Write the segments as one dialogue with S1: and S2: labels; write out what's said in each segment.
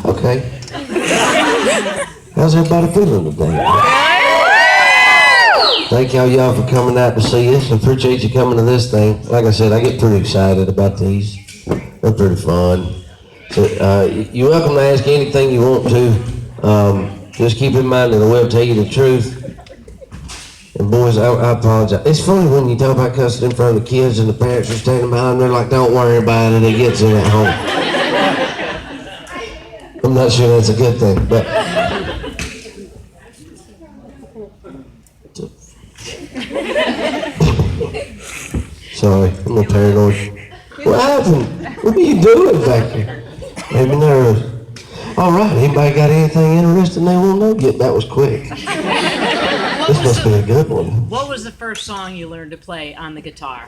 S1: Okay. How's everybody feeling today? Thank y'all for coming out to see us. I appreciate you coming to this thing. Like I said, I get pretty excited about these. They're pretty fun. So, you're welcome to ask anything you want to. Just keep in mind that I will tell you the truth. And boys, I apologize. It's funny when you talk about cussing in front of the kids and the parents are standing behind. They're like, "Don't worry about it. It gets in at home." I'm not sure that's a good thing, but. Sorry, I'm a little paranoid. What happened? What are you doing back here? Made me nervous. All right, anybody got anything interesting they want to know? Yeah, that was quick. This must be a good one.
S2: What was the first song you learned to play on the guitar?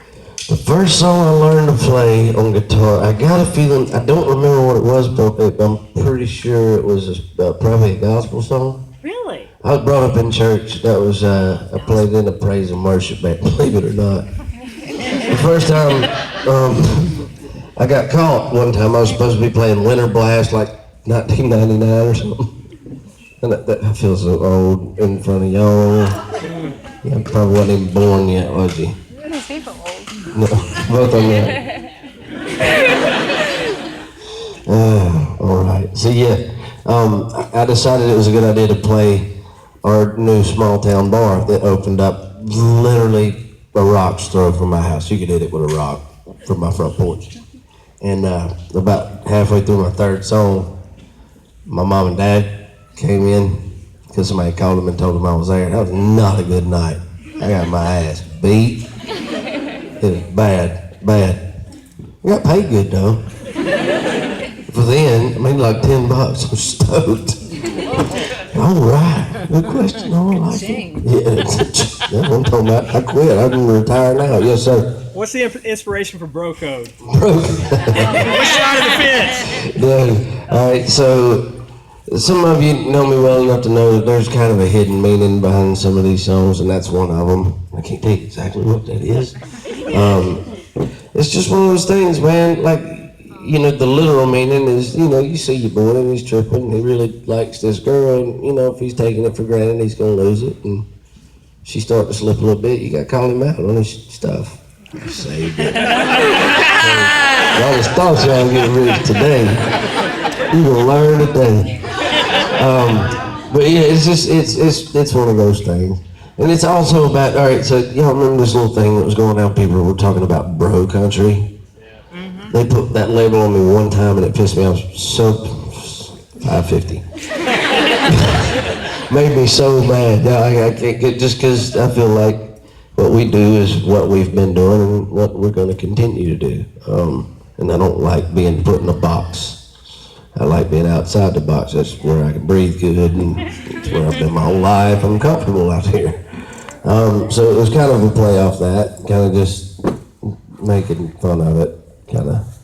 S1: The first song I learned to play on guitar, I got a feeling, I don't remember what it was, but I'm pretty sure it was probably a gospel song.
S2: Really?
S1: I was brought up in church. That was, I played in a praise and worship band, believe it or not. The first time I got caught one time, I was supposed to be playing Winter Blast like 1999 or something. And that feels so old in front of y'all. Yeah, I probably wasn't even born yet, was you?
S3: You don't seem so old.
S1: No, both of them. All right. So yeah, I decided it was a good idea to play our new small town bar that opened up literally a rock's throw from my house. You could hit it with a rock from my front porch. And about halfway through my third song, my mom and dad came in because somebody called them and told them I was there. That was not a good night. I got my ass beat. It was bad. We got paid good though. For then, I made like $10. I'm stoked. All right, good question. All right. Yeah, that's what I'm talking about. I quit. I can retire now. Yes, sir.
S4: What's the inspiration for Bro Code?
S1: Bro.
S4: Which side of the fence?
S1: Yeah. All right, so some of you know me well enough to know that there's kind of a hidden meaning behind some of these songs, and that's one of them. I can't tell you exactly what that is. It's just one of those things, man. Like, you know, the literal meaning is, you know, you see your boy and he's tripping, he really likes this girl, and, you know, if he's taking it for granted, he's going to lose it, and she starts to slip a little bit, you got to call him out on his stuff. Saved it. All the thoughts y'all get rid today, you're going to learn today. But yeah, it's just, it's one of those things. And it's also about, all right, so y'all remember this little thing that was going down, people were talking about bro country? They put that label on me one time and it pissed me off so, 550. Made me so mad. I can't get, just because I feel like what we do is what we've been doing and what we're going to continue to do. And I don't like being put in a box. I like being outside the box. That's where I can breathe good, and it's where I've been my whole life. I'm comfortable out here. So it was kind of a play off that, kind of just making fun of it, kind of,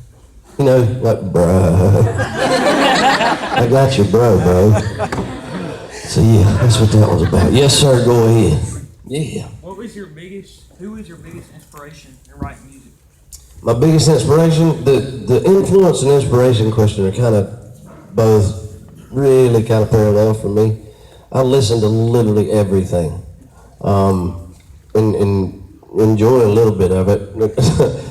S1: you know, like, bruh. I got your bro. So yeah, that's what that was about. Yes, sir, go ahead. Yeah.
S4: Who is your biggest inspiration in writing music?
S1: My biggest inspiration, the influence and inspiration question are kind of both really kind of parallel for me. I listen to literally everything, and enjoy a little bit of it.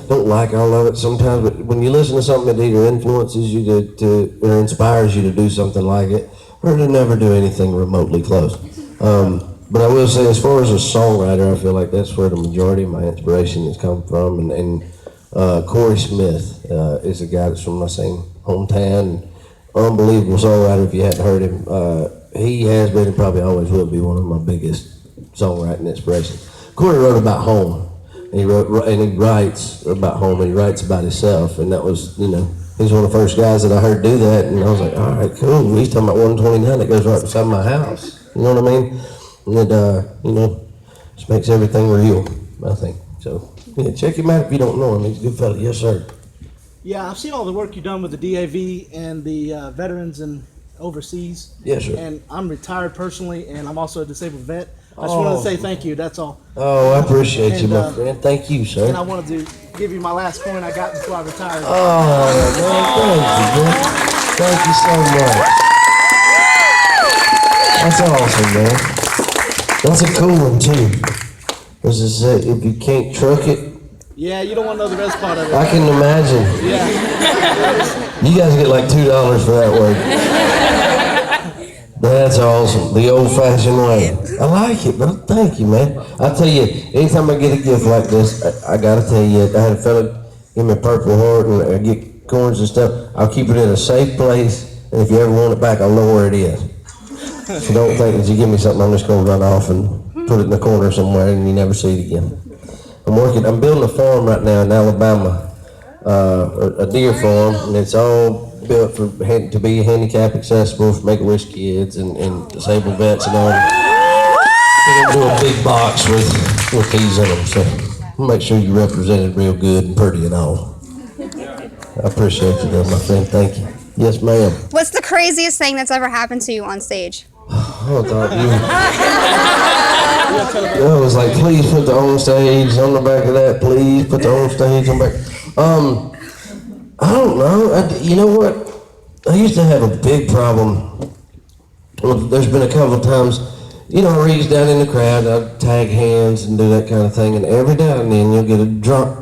S1: Don't like all of it sometimes, but when you listen to something that either influences you to or inspires you to do something like it, or to never do anything remotely close. But I will say, as far as a songwriter, I feel like that's where the majority of my inspiration has come from, and Corey Smith is a guy that's from my same hometown. Unbelievable songwriter if you hadn't heard him. He has been and probably always will be one of my biggest songwriting inspirations. Corey wrote about home, and he writes about home, and he writes about himself, and that was, you know, he's one of the first guys that I heard do that, and I was like, all right, cool. He's talking about 129 that goes right beside my house. You know what I mean? And it, you know, just makes everything real, I think. So, yeah, check him out if you don't know him. He's a good fella. Yes, sir.
S5: Yeah, I've seen all the work you've done with the DAV and the veterans and overseas.
S1: Yes, sir.
S5: And I'm retired personally, and I'm also a disabled vet. I just wanted to say thank you, that's all.
S1: Oh, I appreciate you, my friend. Thank you, sir.
S5: And I wanted to give you my last coin I got before I retired.
S1: Oh, man, thank you, man. Thank you so much. That's awesome, man. That's a cool one too. As I say, if you can't truck it,
S5: Yeah, you don't want to know the best part of it.
S1: I can imagine.
S5: Yeah.
S1: You guys get like $2 for that word. That's awesome. The old-fashioned way. I like it, bro. Thank you, man. I tell you, anytime I get a gift like this, I gotta tell you, I had a fella give me a Purple Heart and I get coins and stuff. I'll keep it in a safe place, and if you ever want it back, I'll know where it is. So don't think that you give me something, I'm just gonna run off and put it in the corner somewhere and you never see it again. I'm building a farm right now in Alabama, a deer farm, and it's all built to be handicap accessible for Make-A-Wish kids and disabled vets and all. We're gonna do a big box with these in them, so we'll make sure you're represented real good and pretty and all. I appreciate you, though, my friend. Thank you. Yes, ma'am.
S3: What's the craziest thing that's ever happened to you on stage?
S1: Oh, I thought you. I was like, please put the on stage on the back of that. Please put the on stage on the back. I don't know. You know what? I used to have a big problem. Well, there's been a couple of times, I reach down in the crowd, I tag hands and do that kind of thing, and every now and then you'll get a drunk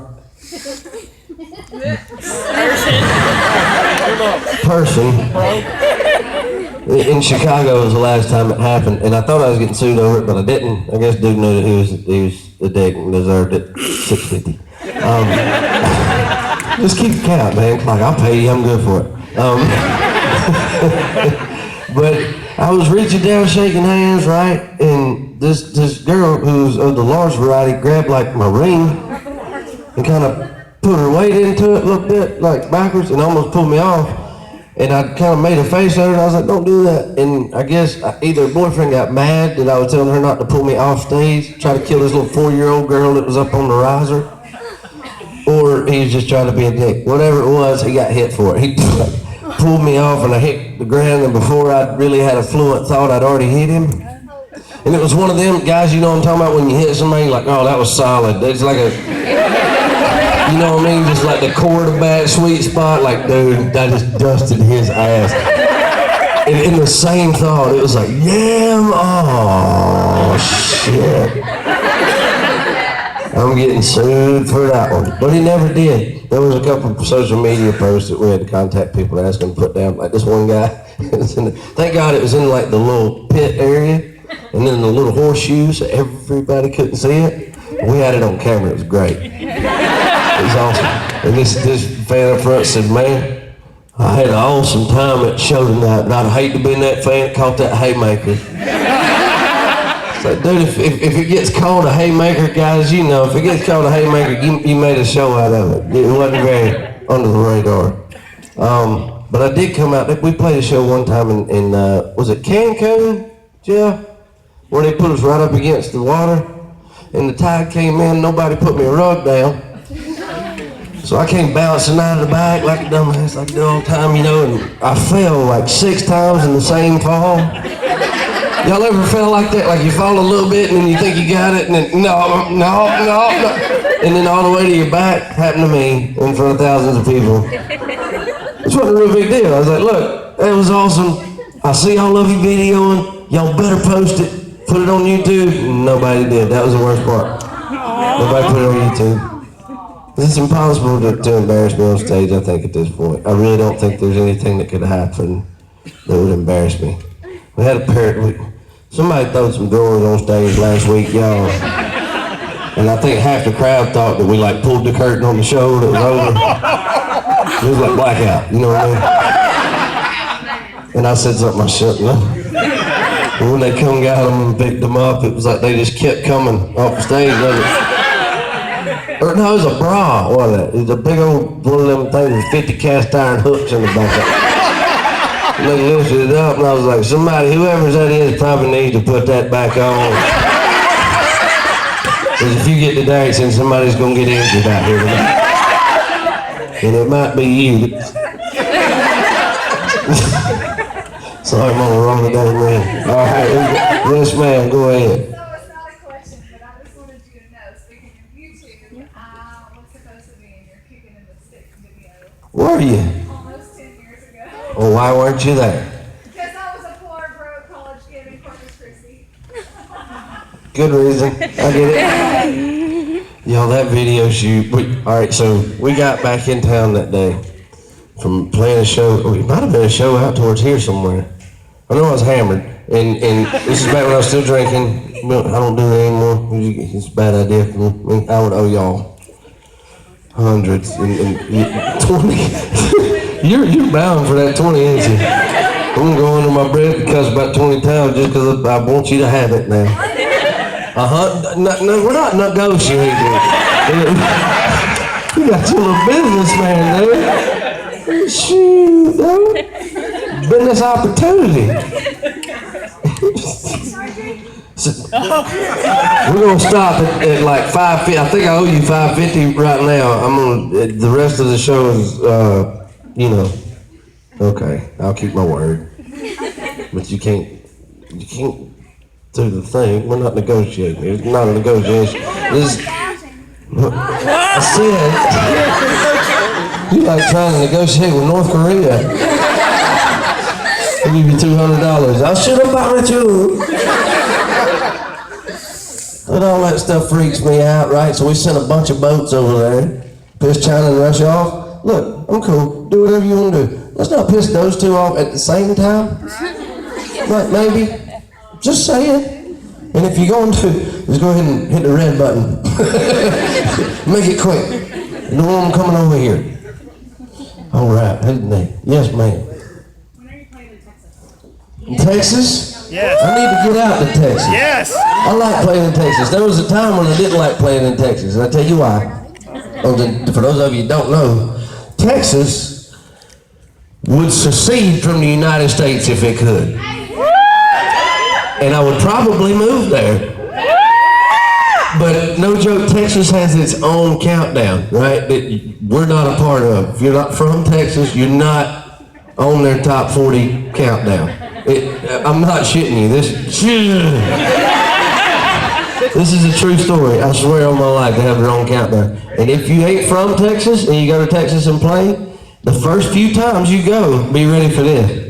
S1: person. In Chicago was the last time it happened, and I thought I was getting sued over it, but I didn't. I guess dude knew that he was a dick and deserved it. $650. Just keep count, man. Like, I'll pay you. I'm good for it. But I was reaching down, shaking hands, right, and this girl who's of the large variety grabbed like my ring and kind of put her weight into it a little bit, like backwards, and almost pulled me off. And I kind of made a face at her, and I was like, don't do that. And I guess either her boyfriend got mad that I was telling her not to pull me off stage, try to kill this little 4-year-old girl that was up on the riser, or he was just trying to be a dick. Whatever it was, he got hit for it. He pulled me off, and I hit the ground, and before I really had a fluent thought, I'd already hit him. And it was one of them guys, you know what I'm talking about, when you hit somebody, like, oh, that was solid. It's like a... You know what I mean? Just like the quarterback sweet spot, like, dude, I just dusted his ass. And in the same thought, it was like, yeah, oh, shit. I'm getting sued for that one. But he never did. There was a couple of social media posts that we had to contact people and ask them to put down, like this one guy. Thank God it was in like the little pit area and then the little horseshoe so everybody couldn't see it. We had it on camera, it was great. It was awesome. And this fan up front said, man, I had an awesome time at the show tonight, but I'd hate to be in that fan that caught that haymaker. It's like, dude, if it gets called a haymaker, guys, if it gets called a haymaker, you made a show out of it. It wasn't very under the radar. But I did come out, we played a show one time in was it Cancun, Jeff? Where they put us right up against the water, and the tide came in, nobody put me a rug down. So I came bouncing out of the back like a dumbass, like the all the time, and I fell like 6 times in the same fall. Y'all ever felt like that? Like you fall a little bit and then you think you got it, and then no. And then all the way to your back, happened to me in front of thousands of people. It wasn't a real big deal. I was like, look, that was awesome. I see y'all love you videoing. Y'all better post it. Put it on YouTube. Nobody did. That was the worst part. Nobody put it on YouTube. It's impossible to embarrass me on stage, I think, at this point. I really don't think there's anything that could happen that would embarrass me. We had a parrot. Somebody threw some drawers on stage last week, y'all. And I think half the crowd thought that we like pulled the curtain on the show that was over. It was like blackout, you know what I mean? And I said something I shouldn't have. And when they come got them and picked them up, it was like they just kept coming off the stage. Or no, it was a bra, wasn't it? It was a big old one of them things with 50 cast iron hooks in the back of it. And they lifted it up, and I was like, somebody, whoever that is, probably needs to put that back on. Because if you get the dancing, somebody's going to get injured out here tonight. And it might be you. Sorry, I'm on the wrong day, man. All right, yes, ma'am, go ahead.
S6: So it's not a question, but I just wanted you to know, speaking of YouTube, I was supposed to be in your Kicking in the Sticks video
S1: Were you?
S6: almost 10 years ago.
S1: Well, why weren't you there?
S6: Because I was a poor, broke college kid in Corpus Christi.
S1: Good reason. I get it. Y'all, that video shoot. All right, so we got back in town that day from playing a show. It might have been a show out towards here somewhere. I know I was hammered, and this is back when I was still drinking. I don't do that anymore. It's a bad idea for me. I would owe y'all hundreds and 20. You're bound for that 20, ain't you? I'm gonna go under my breath because about 20 times just because I want you to have it now. No, we're not negotiating. You got your little businessman there. Shoot, though. Business opportunity. We're gonna stop at like 5:50. I think I owe you $5.50 right now. I'm gonna. The rest of the show is, Okay, I'll keep my word. But you can't do the thing. We're not negotiating. It's not a negotiation. I said, you like trying to negotiate with North Korea. I'll give you $200. I'll shoot up at you. But all that stuff freaks me out, right? So we sent a bunch of boats over there, piss China and Russia off. Look, I'm cool. Do whatever you want to do. Let's not piss those two off at the same time. Like maybe. Just saying. And if you're going to, just go ahead and hit the red button. Make it quick. You don't want them coming over here. All right. Yes, ma'am.
S6: When are you playing in Texas?
S1: In Texas?
S7: Yes.
S1: I need to get out to Texas.
S7: Yes.
S1: I like playing in Texas. There was a time when I didn't like playing in Texas, and I'll tell you why. For those of you who don't know, Texas would secede from the United States if it could. And I would probably move there. But no joke, Texas has its own countdown, right? That we're not a part of. If you're not from Texas, you're not on their top 40 countdown. I'm not shitting you. This is a true story. I swear on my life, they have their own countdown. And if you ain't from Texas and you go to Texas and play, the first few times you go, be ready for this.